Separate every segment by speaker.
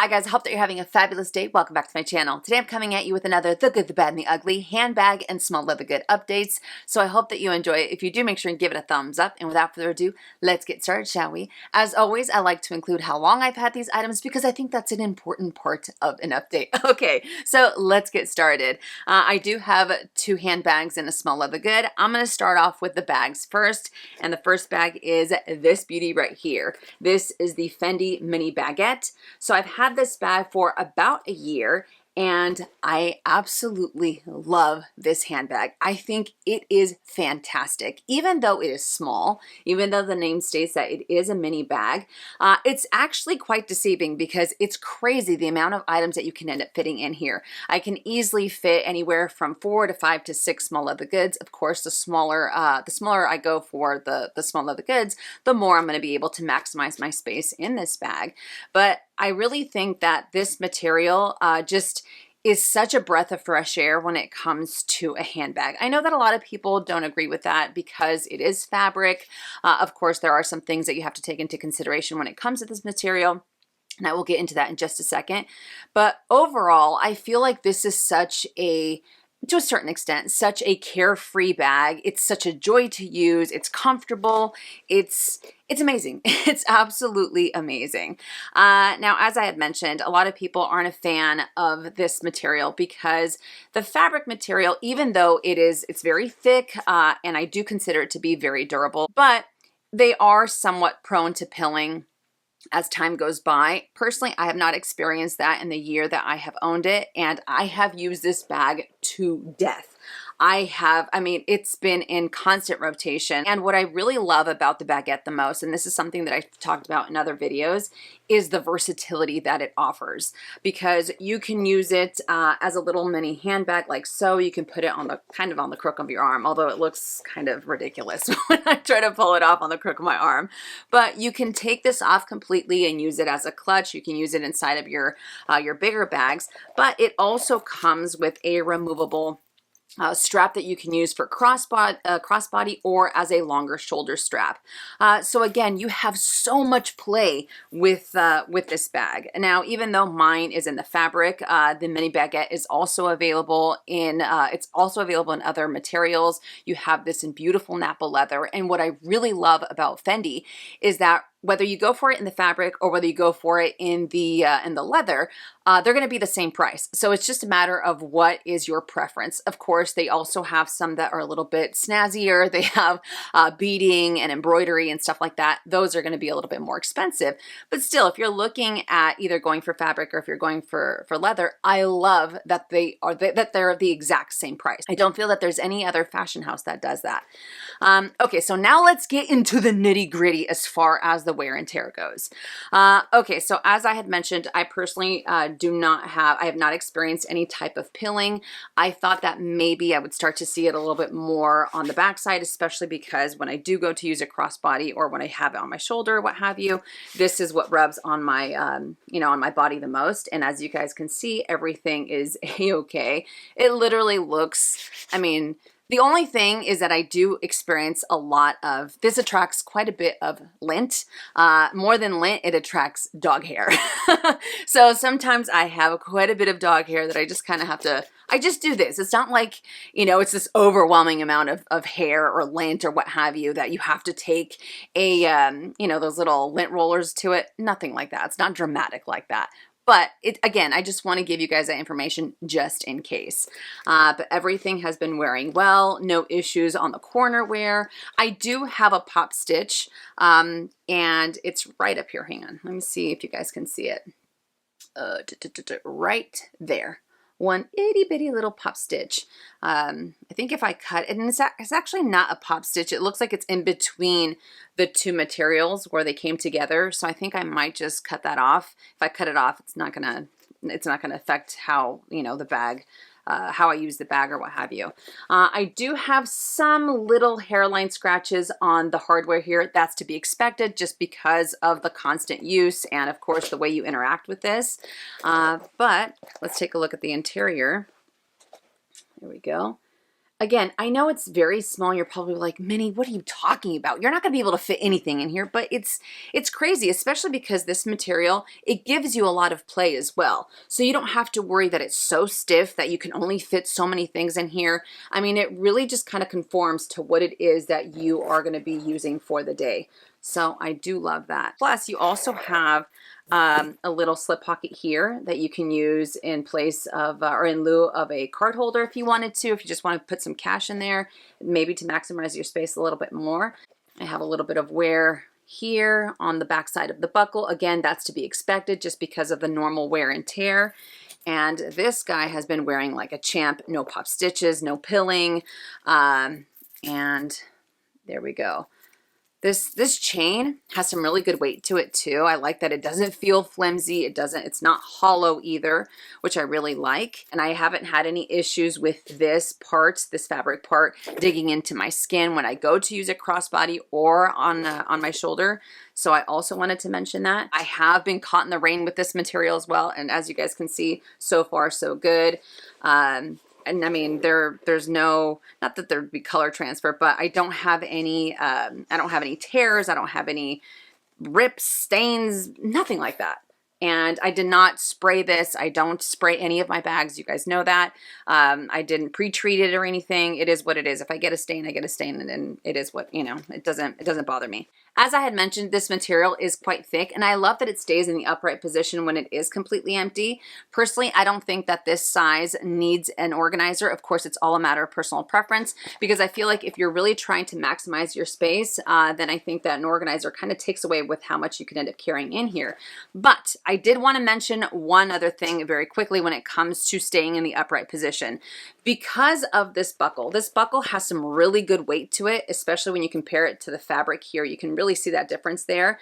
Speaker 1: Hi guys, I hope that you're having a fabulous day. Welcome back to my channel. Today I'm coming at you with another The Good, the Bad, and the Ugly handbag and small leather good updates. So I hope that you enjoy it. If you do, make sure and give it a thumbs up. And without further ado, let's get started, shall we? As always, I like to include how long I've had these items because I think that's an important part of an update. Okay, so let's get started. I do have two handbags and a small leather good. I'm going to start off with the bags first. And the first bag is this beauty right here. This is the Fendi mini baguette. So I've had this bag for about a year and I absolutely love this handbag. I think it is fantastic. Even though it is small, even though the name states that it is a mini bag, it's actually quite deceiving because it's crazy the amount of items that you can end up fitting in here. I can easily fit anywhere from 4 to 5 to 6 small leather goods. Of course, the smaller I go for the small leather goods, the more I'm going to be able to maximize my space in this bag. But I really think that this material just is such a breath of fresh air when it comes to a handbag. I know that a lot of people don't agree with that because it is fabric. Of course, there are some things that you have to take into consideration when it comes to this material. And I will get into that in just a second. But overall, I feel like this is such a, to a certain extent, such a carefree bag. It's such a joy to use. It's comfortable. It's amazing. It's absolutely amazing. Now, as I had mentioned, a lot of people aren't a fan of this material because the fabric material, even though it's very thick, and I do consider it to be very durable, but they are somewhat prone to pilling as time goes by. Personally, I have not experienced that in the year that I have owned it, and I have used this bag to death. I mean, it's been in constant rotation. And what I really love about the baguette the most, and this is something that I've talked about in other videos, is the versatility that it offers. Because you can use it as a little mini handbag like so. You can put it on the kind of on the crook of your arm, although it looks kind of ridiculous when I try to pull it off on the crook of my arm. But you can take this off completely and use it as a clutch. You can use it inside of your bigger bags, but it also comes with a removable strap that you can use for crossbody or as a longer shoulder strap. So again, you have so much play with this bag. Now, even though mine is in the fabric, the mini baguette is also available in other materials. You have this in beautiful Napa leather. And what I really love about Fendi is that whether you go for it in the fabric or whether you go for it in the leather, they're going to be the same price. So it's just a matter of what is your preference. Of course, they also have some that are a little bit snazzier. They have beading and embroidery and stuff like that. Those are going to be a little bit more expensive. But still, if you're looking at either going for fabric or if you're going for leather, I love that they're the exact same price. I don't feel that there's any other fashion house that does that. Okay, so now let's get into the nitty gritty as far as the wear and tear goes. Okay, so as I had mentioned, I personally I have not experienced any type of pilling. I thought that maybe I would start to see it a little bit more on the backside, especially because when I do go to use a crossbody or when I have it on my shoulder, what have you, this is what rubs on my, on my body the most. And as you guys can see, everything is a-okay. It literally looks, I mean, the only thing is that I do experience a lot of, this attracts quite a bit of lint. More than lint, it attracts dog hair. So sometimes I have quite a bit of dog hair that I just kind of have to, I just do this. It's not like, it's this overwhelming amount of hair or lint or what have you that you have to take a, those little lint rollers to it. Nothing like that. It's not dramatic like that. But again, I just want to give you guys that information just in case. But everything has been wearing well, no issues on the corner wear. I do have a pop stitch, and it's right up here. Hang on, let me see if you guys can see it. Right there. One itty bitty little pop stitch. I think if I cut it, and it's actually not a pop stitch. It looks like it's in between the two materials where they came together. So I think I might just cut that off. If I cut it off, it's not gonna affect how, the bag, how I use the bag or what have you. I do have some little hairline scratches on the hardware here. That's to be expected just because of the constant use and of course the way you interact with this. But let's take a look at the interior. There we go. Again, I know it's very small. You're probably like, Minnie, what are you talking about? You're not going to be able to fit anything in here, but it's crazy, especially because this material, it gives you a lot of play as well. So you don't have to worry that it's so stiff that you can only fit so many things in here. I mean, it really just kind of conforms to what it is that you are going to be using for the day. So I do love that. Plus, you also have a little slip pocket here that you can use in place of or in lieu of a card holder if you wanted to, if you just want to put some cash in there, maybe to maximize your space a little bit more. I have a little bit of wear here on the back side of the buckle. Again, that's to be expected just because of the normal wear and tear. And this guy has been wearing like a champ, no pop stitches, no pilling. And there we go. This chain has some really good weight to it too. I like that it doesn't feel flimsy. It's not hollow either, which I really like. And I haven't had any issues with this fabric part, digging into my skin when I go to use it crossbody or on my shoulder. So I also wanted to mention that. I have been caught in the rain with this material as well. And as you guys can see, so far so good. And I mean, there's no, not that there'd be color transfer, but I don't have any tears. I don't have any rips, stains, nothing like that. And I did not spray this. I don't spray any of my bags. You guys know that. I didn't pre-treat it or anything. It is what it is. If I get a stain, I get a stain, and it is what, you know, it doesn't bother me. As I had mentioned, this material is quite thick, and I love that it stays in the upright position when it is completely empty. Personally, I don't think that this size needs an organizer. Of course, it's all a matter of personal preference, because I feel like if you're really trying to maximize your space, then I think that an organizer kind of takes away with how much you can end up carrying in here. But I did want to mention one other thing very quickly when it comes to staying in the upright position. Because of this buckle has some really good weight to it, especially when you compare it to the fabric here. You can really see that difference there.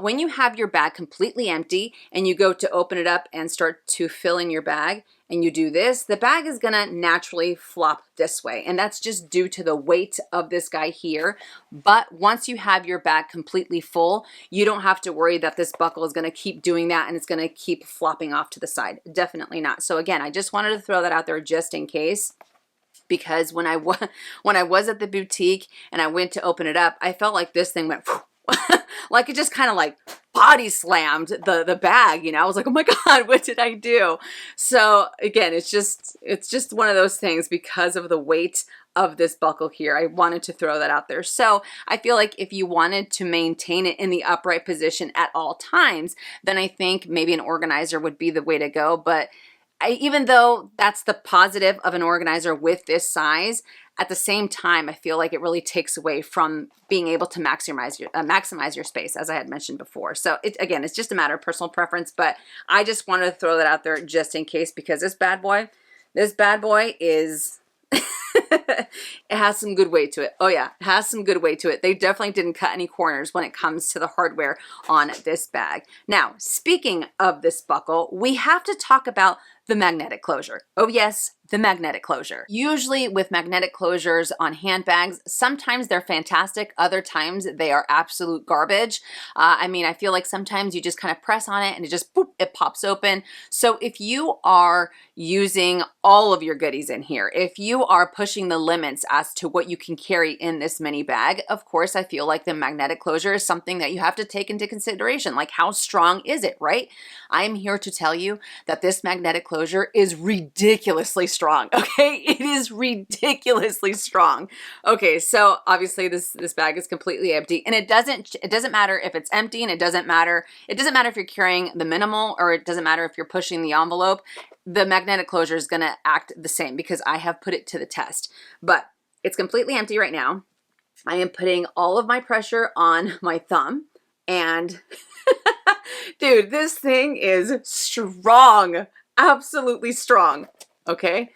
Speaker 1: When you have your bag completely empty and you go to open it up and start to fill in your bag, and you do this, the bag is gonna naturally flop this way. And that's just due to the weight of this guy here. But once you have your bag completely full, you don't have to worry that this buckle is gonna keep doing that and it's gonna keep flopping off to the side. Definitely not. So again, I just wanted to throw that out there just in case, because when I was at the boutique and I went to open it up, I felt like this thing went like it just kind of like body slammed the bag, you know. I was like, oh my God, what did I do? So again, it's just one of those things because of the weight of this buckle here. I wanted to throw that out there. So I feel like if you wanted to maintain it in the upright position at all times, then I think maybe an organizer would be the way to go. But even though that's the positive of an organizer with this size, at the same time, I feel like it really takes away from being able to maximize your space, as I had mentioned before. So again, it's just a matter of personal preference, but I just wanted to throw that out there just in case, because this bad boy is, it has some good weight to it. Oh yeah, it has some good weight to it. They definitely didn't cut any corners when it comes to the hardware on this bag. Now, speaking of this buckle, we have to talk about the magnetic closure. Oh yes, the magnetic closure. Usually with magnetic closures on handbags, sometimes they're fantastic, other times they are absolute garbage. I mean, I feel like sometimes you just kind of press on it and it just, boop, it pops open. So if you are using all of your goodies in here, if you are pushing the limits as to what you can carry in this mini bag, of course, I feel like the magnetic closure is something that you have to take into consideration. Like, how strong is it, right? I am here to tell you that this magnetic closure is ridiculously strong, okay? It is ridiculously strong. Okay, so obviously this bag is completely empty, and it doesn't matter if it's empty, and it doesn't matter if you're carrying the minimal, or it doesn't matter if you're pushing the envelope. The magnetic closure is gonna act the same because I have put it to the test. But it's completely empty right now. I am putting all of my pressure on my thumb, and dude, this thing is strong, absolutely strong, okay?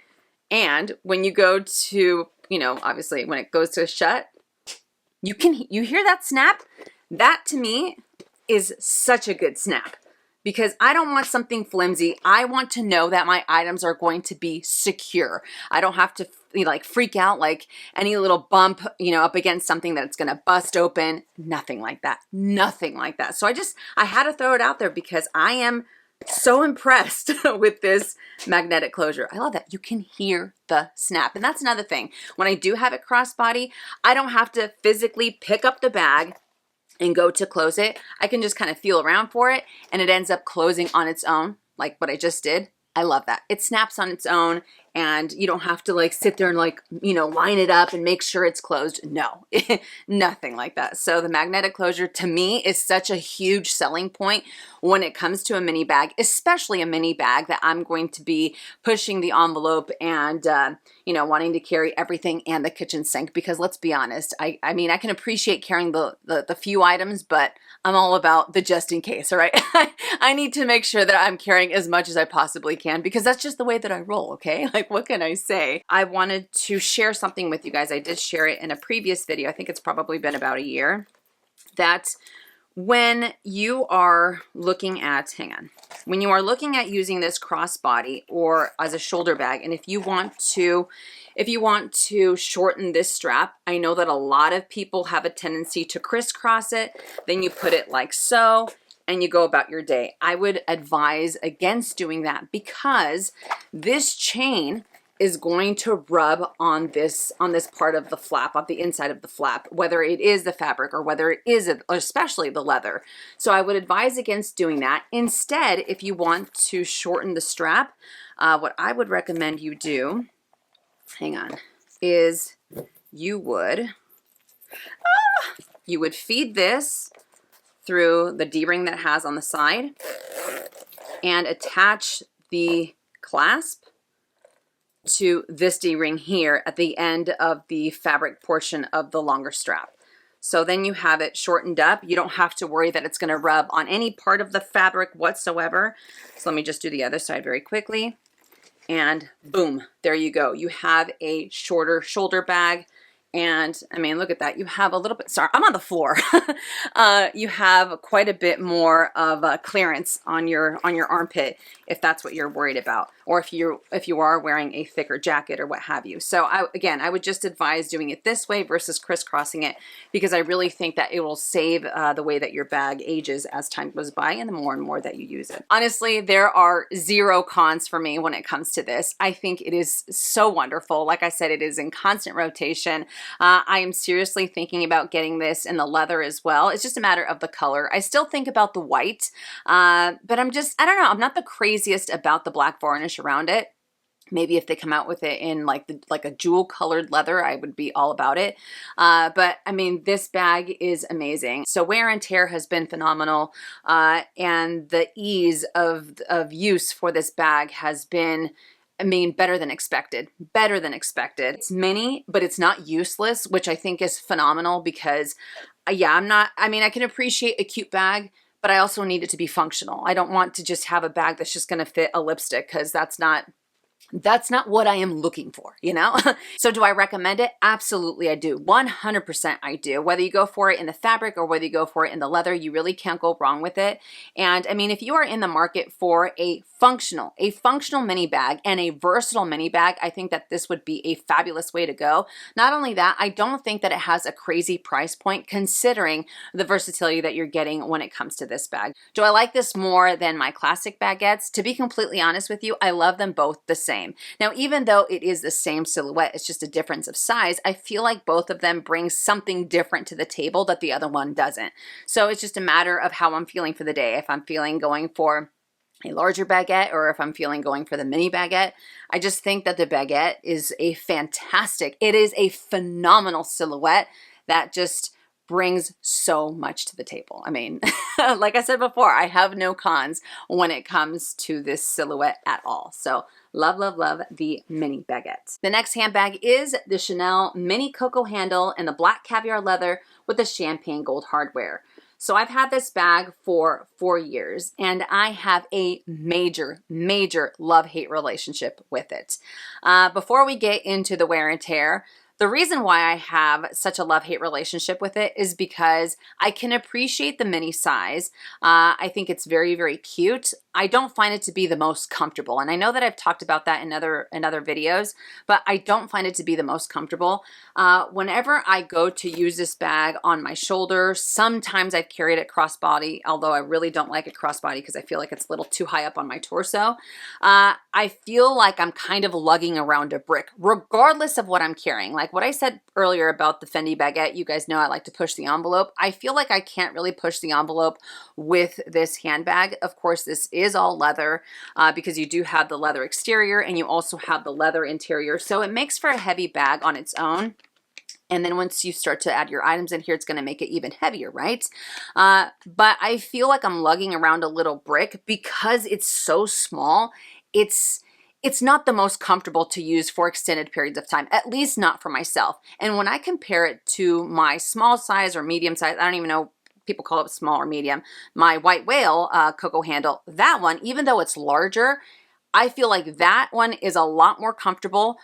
Speaker 1: And when you go to, you know, obviously when it goes to shut, you hear that snap? That to me is such a good snap, because I don't want something flimsy. I want to know that my items are going to be secure. I don't have to like freak out like any little bump, you know, up against something that's gonna bust open. Nothing like that. Nothing like that. So I had to throw it out there because I am So impressed with this magnetic closure. I love that. You can hear the snap. And that's another thing. When I do have it crossbody, I don't have to physically pick up the bag and go to close it. I can just kind of feel around for it and it ends up closing on its own, like what I just did. I love that. It snaps on its own and you don't have to like sit there and like, you know, line it up and make sure it's closed. No, nothing like that. So the magnetic closure to me is such a huge selling point when it comes to a mini bag, especially a mini bag that I'm going to be pushing the envelope and, you know, wanting to carry everything and the kitchen sink, because let's be honest, I mean, I can appreciate carrying the few items, but I'm all about the just in case, all right? I need to make sure that I'm carrying as much as I possibly can because that's just the way that I roll, okay? Like, what can I say? I wanted to share something with you guys. I did share it in a previous video. I think it's probably been about a year. That when you are looking at, when you are looking at using this crossbody or as a shoulder bag, and if you want to shorten this strap, I know that a lot of people have a tendency to crisscross it. Then you put it like so, and you go about your day. I would advise against doing that because this chain is going to rub on this part of the flap, on the inside of the flap, whether it is the fabric or whether it is, especially the leather. So I would advise against doing that. Instead, if you want to shorten the strap, what I would recommend you do, is you would feed this through the D-ring that it has on the side and attach the clasp to this D-ring here at the end of the fabric portion of the longer strap. So then you have it shortened up. You don't have to worry that it's going to rub on any part of the fabric whatsoever. So let me just do the other side very quickly. And boom, there you go. You have a shorter shoulder bag. And I mean, look at that. You have a little bit, sorry, I'm on the floor. You have quite a bit more of clearance on your armpit if that's what you're worried about, or if you are wearing a thicker jacket or what have you. So again, I would just advise doing it this way versus crisscrossing it, because I really think that it will save the way that your bag ages as time goes by and the more and more that you use it. Honestly, there are zero cons for me when it comes to this. I think it is so wonderful. Like I said, it is in constant rotation. I am seriously thinking about getting this in the leather as well. It's just a matter of the color. I still think about the white, but I don't know. I'm not the craziest about the black varnish around it. Maybe if they come out with it in like a jewel colored leather, I would be all about it. But I mean, this bag is amazing. So wear and tear has been phenomenal. And the ease of use for this bag has been, I mean, better than expected, better than expected. It's mini, but it's not useless, which I think is phenomenal because yeah, I mean, I can appreciate a cute bag, but I also need it to be functional. I don't want to just have a bag that's just going to fit a lipstick, because that's not what I am looking for, you know? So do I recommend it? Absolutely, I do. 100% I do. Whether you go for it in the fabric or whether you go for it in the leather, you really can't go wrong with it. And I mean, if you are in the market for a functional mini bag and a versatile mini bag, I think that this would be a fabulous way to go. Not only that, I don't think that it has a crazy price point considering the versatility that you're getting when it comes to this bag. Do I like this more than my classic baguettes? To be completely honest with you, I love them both the same. Now, even though it is the same silhouette, it's just a difference of size, I feel like both of them bring something different to the table that the other one doesn't. So it's just a matter of how I'm feeling for the day. If I'm feeling going for a larger baguette or if I'm feeling going for the mini baguette. I just think that the baguette is a phenomenal silhouette that just brings so much to the table. I mean, like I said before, I have no cons when it comes to this silhouette at all. So love, love, love the mini baguette. The next handbag is the Chanel mini coco handle in the black caviar leather with the champagne gold hardware. So I've had this bag for 4 years and I have a major, major love-hate relationship with it. Before we get into the wear and tear, The reason why I have such a love-hate relationship with it is because I can appreciate the mini size. I think it's very, very cute. I don't find it to be the most comfortable. And I know that I've talked about that in other videos, but I don't find it to be the most comfortable. Whenever I go to use this bag on my shoulder, sometimes I've carried it crossbody, although I really don't like it crossbody because I feel like it's a little too high up on my torso. I feel like I'm kind of lugging around a brick, regardless of what I'm carrying. Like what I said earlier about the Fendi baguette, you guys know I like to push the envelope. I feel like I can't really push the envelope with this handbag. Of course, this is all leather because you do have the leather exterior and you also have the leather interior. So it makes for a heavy bag on its own. And then once you start to add your items in here, it's going to make it even heavier, right? But I feel like I'm lugging around a little brick because it's so small. It's not the most comfortable to use for extended periods of time, at least not for myself. And when I compare it to my small size or medium size, I don't even know, people call it small or medium, my white whale coco handle, that one, even though it's larger, I feel like that one is a lot more comfortable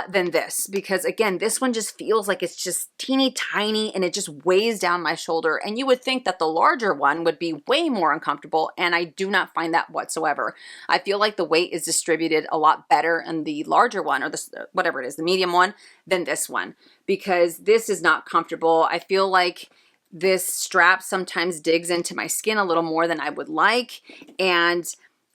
Speaker 1: than this, because again, this one just feels like it's just teeny tiny and it just weighs down my shoulder. And you would think that the larger one would be way more uncomfortable, and I do not find that whatsoever. I feel like the weight is distributed a lot better in the larger one, or the whatever it is, the medium one, than this one, because this is not comfortable. I feel like this strap sometimes digs into my skin a little more than I would like. And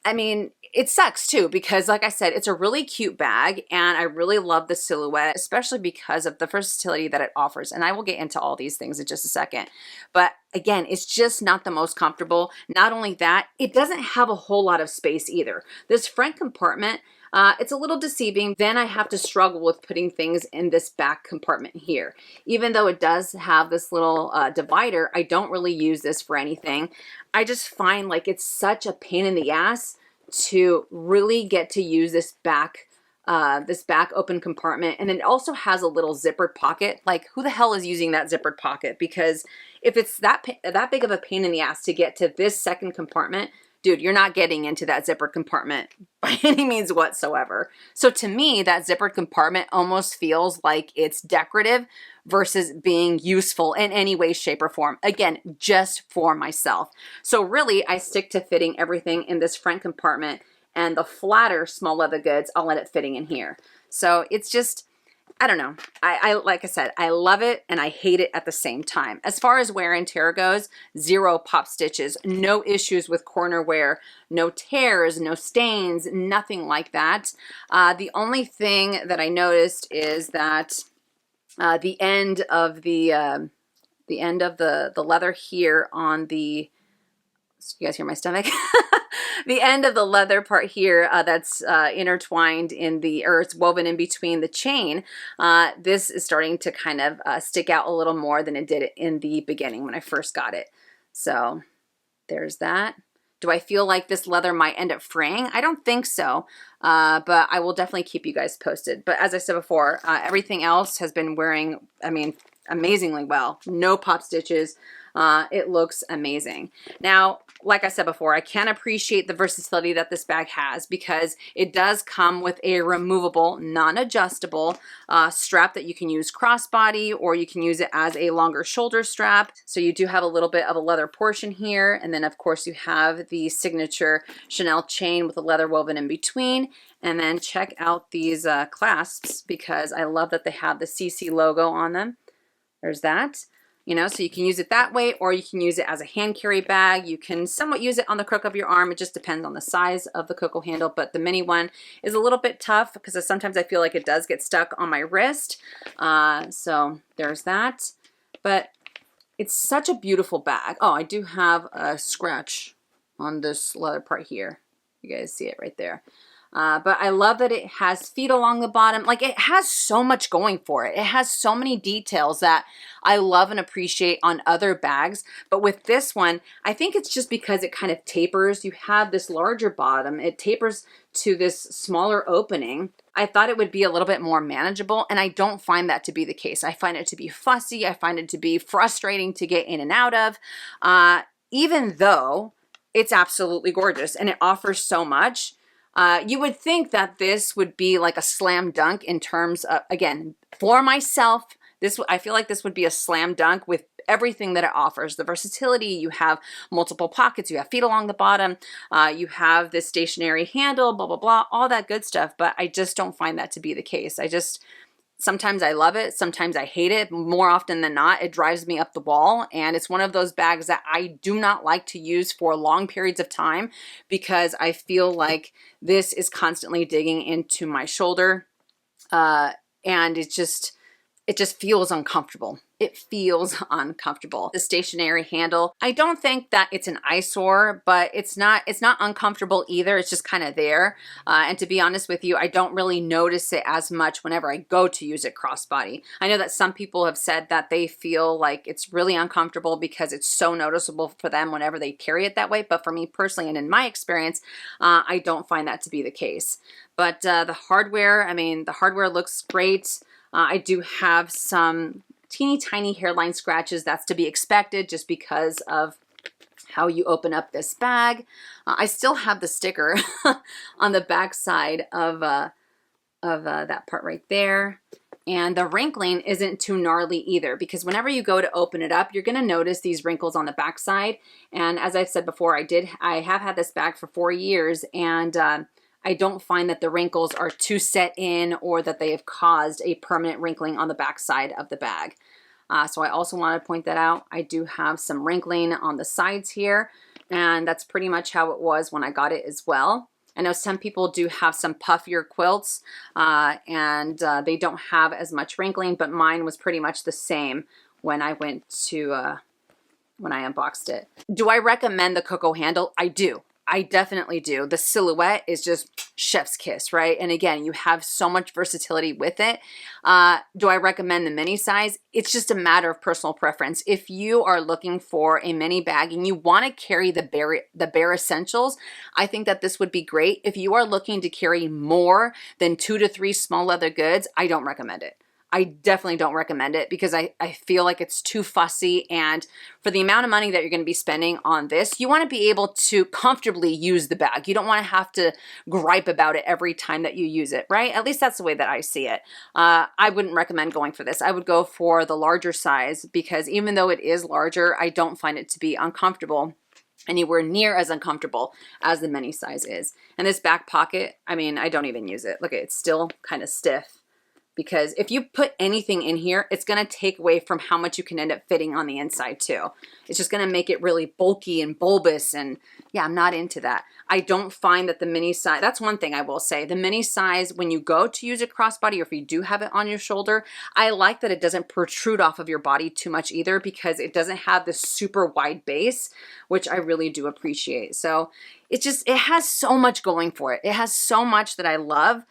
Speaker 1: I mean, it sucks too, because like I said, it's a really cute bag and I really love the silhouette, especially because of the versatility that it offers. And I will get into all these things in just a second. But again, it's just not the most comfortable. Not only that, it doesn't have a whole lot of space either. This front compartment, it's a little deceiving. Then I have to struggle with putting things in this back compartment here. Even though it does have this little divider, I don't really use this for anything. I just find like it's such a pain in the ass to really get to use this back open compartment. And then it also has a little zippered pocket. Like, who the hell is using that zippered pocket? Because if it's that big of a pain in the ass to get to this second compartment, dude, you're not getting into that zippered compartment by any means whatsoever. So to me, that zippered compartment almost feels like it's decorative versus being useful in any way, shape, or form. Again, just for myself. So really, I stick to fitting everything in this front compartment, and the flatter small leather goods, I'll let it fitting in here. So it's just, I don't know. I like I said, I love it and I hate it at the same time. As far as wear and tear goes, 0 pop stitches, no issues with corner wear, no tears, no stains, nothing like that. The only thing that I noticed is that the end of the leather here on the, you guys hear my stomach? The end of the leather part here that's intertwined in the, or it's woven in between the chain, this is starting to kind of stick out a little more than it did in the beginning when I first got it. So there's that. Do I feel like this leather might end up fraying? I don't think so, but I will definitely keep you guys posted. But as I said before, everything else has been wearing, I mean, amazingly well. No pop stitches. It looks amazing. Now, like I said before, I can appreciate the versatility that this bag has because it does come with a removable, non-adjustable strap that you can use crossbody, or you can use it as a longer shoulder strap. So you do have a little bit of a leather portion here. And then of course you have the signature Chanel chain with a leather woven in between. And then check out these clasps, because I love that they have the CC logo on them. There's that. You know, so you can use it that way, or you can use it as a hand carry bag. You can somewhat use it on the crook of your arm. It just depends on the size of the coco handle, but the mini one is a little bit tough because sometimes I feel like it does get stuck on my wrist. So there's that, but it's such a beautiful bag. Oh, I do have a scratch on this leather part here. You guys see it right there. But I love that it has feet along the bottom. Like, it has so much going for it. It has so many details that I love and appreciate on other bags. But with this one, I think it's just because it kind of tapers. You have this larger bottom. It tapers to this smaller opening. I thought it would be a little bit more manageable, and I don't find that to be the case. I find it to be fussy. I find it to be frustrating to get in and out of, even though it's absolutely gorgeous and it offers so much. You would think that this would be like a slam dunk in terms of, again, for myself, I feel like this would be a slam dunk with everything that it offers. The versatility, you have multiple pockets, you have feet along the bottom, you have this stationary handle, blah, blah, blah, all that good stuff. But I just don't find that to be the case. Sometimes I love it, sometimes I hate it. More often than not, it drives me up the wall. And it's one of those bags that I do not like to use for long periods of time because I feel like this is constantly digging into my shoulder. And it just feels uncomfortable. It feels uncomfortable. The stationary handle, I don't think that it's an eyesore, but it's not uncomfortable either. It's just kind of there. And to be honest with you, I don't really notice it as much whenever I go to use it crossbody. I know that some people have said that they feel like it's really uncomfortable because it's so noticeable for them whenever they carry it that way. But for me personally, and in my experience, I don't find that to be the case. But the hardware, I mean, the hardware looks great. I do have some teeny tiny hairline scratches. That's to be expected just because of how you open up this bag. I still have the sticker on the back side of that part right there. And the wrinkling isn't too gnarly either because whenever you go to open it up, you're going to notice these wrinkles on the back side. And as I've said before, I have had this bag for 4 years, and I don't find that the wrinkles are too set in or that they have caused a permanent wrinkling on the back side of the bag. So I also want to point that out. I do have some wrinkling on the sides here, and that's pretty much how it was when I got it as well. I know some people do have some puffier quilts, and they don't have as much wrinkling, but mine was pretty much the same when I went to, when I unboxed it. Do I recommend the Coco handle? I do. I definitely do. The silhouette is just chef's kiss, right? And again, you have so much versatility with it. Do I recommend the mini size? It's just a matter of personal preference. If you are looking for a mini bag and you want to carry the bare essentials, I think that this would be great. If you are looking to carry more than 2 to 3 small leather goods, I don't recommend it. I definitely don't recommend it because I feel like it's too fussy, and for the amount of money that you're going to be spending on this, you want to be able to comfortably use the bag. You don't want to have to gripe about it every time that you use it, right? At least that's the way that I see it. I wouldn't recommend going for this. I would go for the larger size because even though it is larger, I don't find it to be uncomfortable anywhere near as uncomfortable as the mini size is. And this back pocket, I mean, I don't even use it. Look, it's still kind of stiff. Because if you put anything in here, it's going to take away from how much you can end up fitting on the inside too. It's just going to make it really bulky and bulbous, and yeah, I'm not into that. I don't find that the mini size, that's one thing I will say, the mini size, when you go to use a crossbody or if you do have it on your shoulder, I like that it doesn't protrude off of your body too much either because it doesn't have this super wide base, which I really do appreciate. So it has so much going for it. It has so much that I love.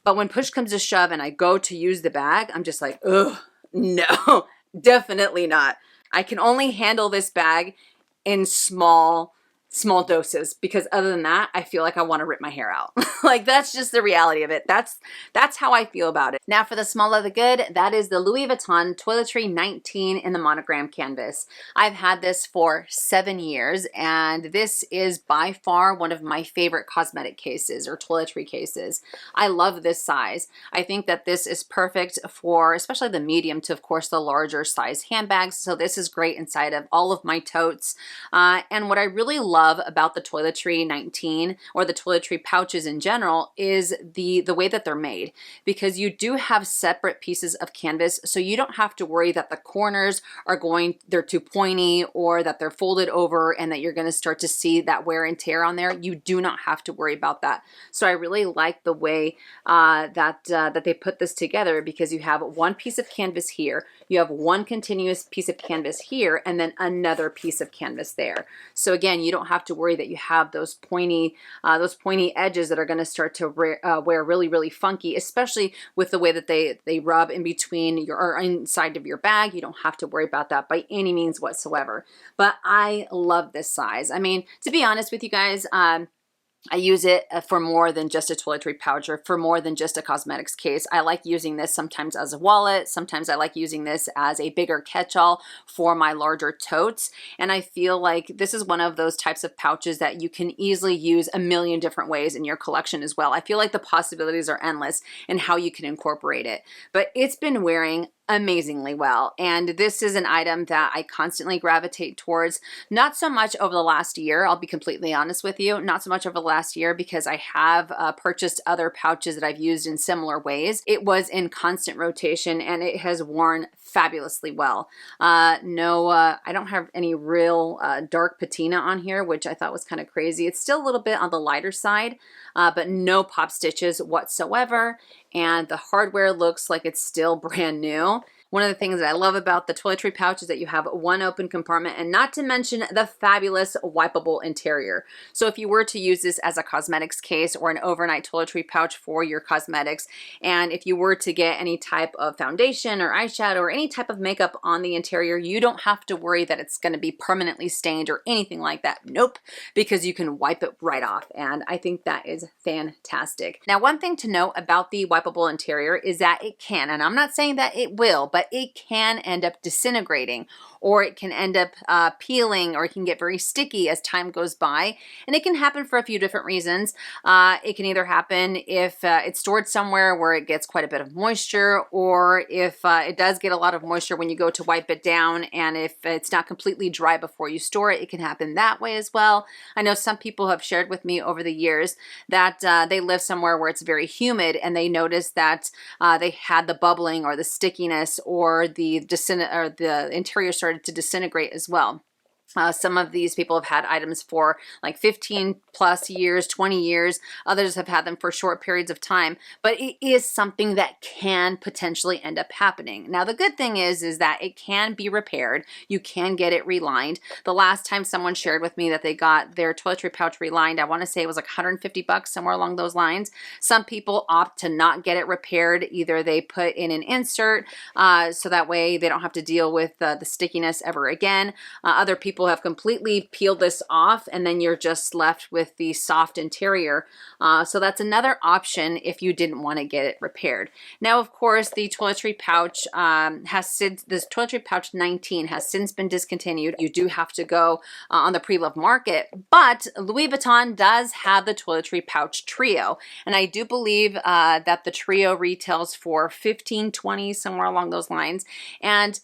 Speaker 1: But when push comes to shove and I go to use the bag, I'm just like, ugh, no, definitely not. I can only handle this bag in small doses because other than that, I feel like I want to rip my hair out. Like that's just the reality of it. That's how I feel about it. Now for the small leather good, that is the Louis Vuitton Toiletry 19 in the monogram canvas. I've had this for 7 years, and this is by far one of my favorite cosmetic cases or toiletry cases. I love this size. I think that this is perfect for especially the medium to, of course, the larger size handbags. So this is great inside of all of my totes. And what I really love about the Toiletry 19 or the toiletry pouches in general is the way that they're made, because you do have separate pieces of canvas, so you don't have to worry that the corners they're too pointy or that they're folded over and that you're going to start to see that wear and tear on there. You do not have to worry about that. So I really like the way that they put this together, because you have one piece of canvas here, you have one continuous piece of canvas here, and then another piece of canvas there. So again, you don't have to worry that you have those pointy edges that are going to start to wear really, really funky, especially with the way that they rub in between or inside of your bag. You don't have to worry about that by any means whatsoever. But I love this size. I mean, to be honest with you guys, I use it for more than just a toiletry pouch or for more than just a cosmetics case. I like using this sometimes as a wallet. Sometimes I like using this as a bigger catch-all for my larger totes. And I feel like this is one of those types of pouches that you can easily use a million different ways in your collection as well. I feel like the possibilities are endless in how you can incorporate it. But it's been wearing amazingly well. And this is an item that I constantly gravitate towards, not so much over the last year, I'll be completely honest with you, not so much over the last year because I have purchased other pouches that I've used in similar ways. It was in constant rotation and it has worn fabulously well. I don't have any real dark patina on here, which I thought was kind of crazy. It's still a little bit on the lighter side, but no pop stitches whatsoever. And the hardware looks like it's still brand new. One of the things that I love about the toiletry pouch is that you have one open compartment, and not to mention the fabulous wipeable interior. So if you were to use this as a cosmetics case or an overnight toiletry pouch for your cosmetics, and if you were to get any type of foundation or eyeshadow or any type of makeup on the interior, you don't have to worry that it's going to be permanently stained or anything like that. Nope, because you can wipe it right off, and I think that is fantastic. Now, one thing to note about the wipeable interior is that it can, and I'm not saying that it will, but it can end up disintegrating, or it can end up peeling, or it can get very sticky as time goes by. And it can happen for a few different reasons. It can either happen if it's stored somewhere where it gets quite a bit of moisture, or if it does get a lot of moisture when you go to wipe it down, and if it's not completely dry before you store it, it can happen that way as well. I know some people have shared with me over the years that they live somewhere where it's very humid, and they noticed that they had the bubbling or the stickiness or the interior started to disintegrate as well. Some of these people have had items for like 15 plus years, 20 years. Others have had them for short periods of time, but it is something that can potentially end up happening. Now, the good thing is that it can be repaired. You can get it relined. The last time someone shared with me that they got their toiletry pouch relined, I want to say it was like 150 bucks, somewhere along those lines. Some people opt to not get it repaired. Either they put in an insert so that way they don't have to deal with the stickiness ever again. Other people have completely peeled this off, and then you're just left with the soft interior. So that's another option if you didn't want to get it repaired. Now, of course, the toiletry pouch this toiletry pouch 19 has since been discontinued. You do have to go on the pre-loved market, but Louis Vuitton does have the toiletry pouch trio, and I do believe that the trio retails for $15, $20, somewhere along those lines. And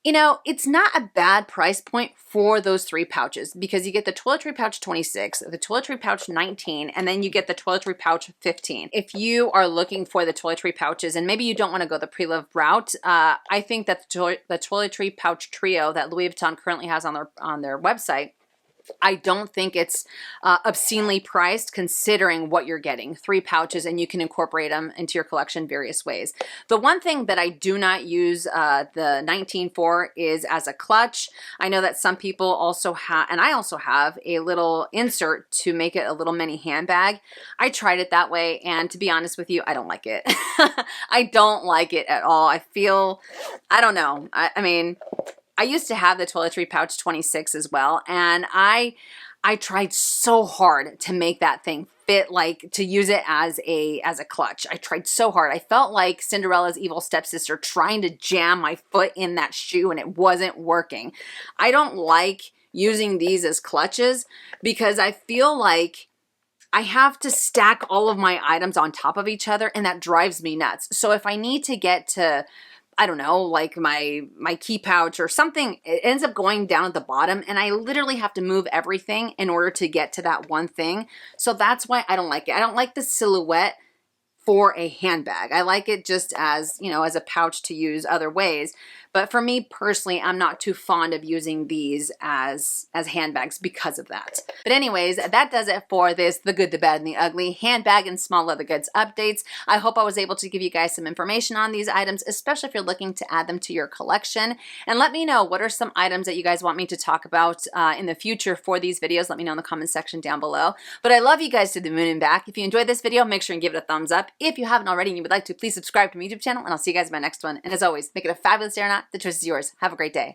Speaker 1: you know, it's not a bad price point for those three pouches because you get the toiletry pouch 26, the toiletry pouch 19, and then you get the toiletry pouch 15. If you are looking for the toiletry pouches and maybe you don't want to go the pre-loved route, I think that the toiletry pouch trio that Louis Vuitton currently has on their website, I don't think it's obscenely priced considering what you're getting. 3 pouches, and you can incorporate them into your collection various ways. The one thing that I do not use the 19 for is as a clutch. I know that some people also have, and I also have, a little insert to make it a little mini handbag. I tried it that way, and to be honest with you, I don't like it. I don't like it at all. I don't know. I mean, I used to have the toiletry pouch 26 as well, and I tried so hard to make that thing fit, like to use it as a clutch. I tried so hard. I felt like Cinderella's evil stepsister trying to jam my foot in that shoe, and it wasn't working. I don't like using these as clutches because I feel like I have to stack all of my items on top of each other, and that drives me nuts. So if I need to get to, I don't know, like my key pouch or something, it ends up going down at the bottom, and I literally have to move everything in order to get to that one thing. So that's why I don't like it. I don't like the silhouette for a handbag. I like it just as, you know, as a pouch to use other ways. But for me personally, I'm not too fond of using these as handbags because of that. But anyways, that does it for this The Good, the Bad, and the Ugly handbag and small leather goods updates. I hope I was able to give you guys some information on these items, especially if you're looking to add them to your collection. And let me know what are some items that you guys want me to talk about in the future for these videos. Let me know in the comment section down below. But I love you guys to the moon and back. If you enjoyed this video, make sure and give it a thumbs up. If you haven't already and you would like to, please subscribe to my YouTube channel, and I'll see you guys in my next one. And as always, make it a fabulous day or not. The choice is yours. Have a great day.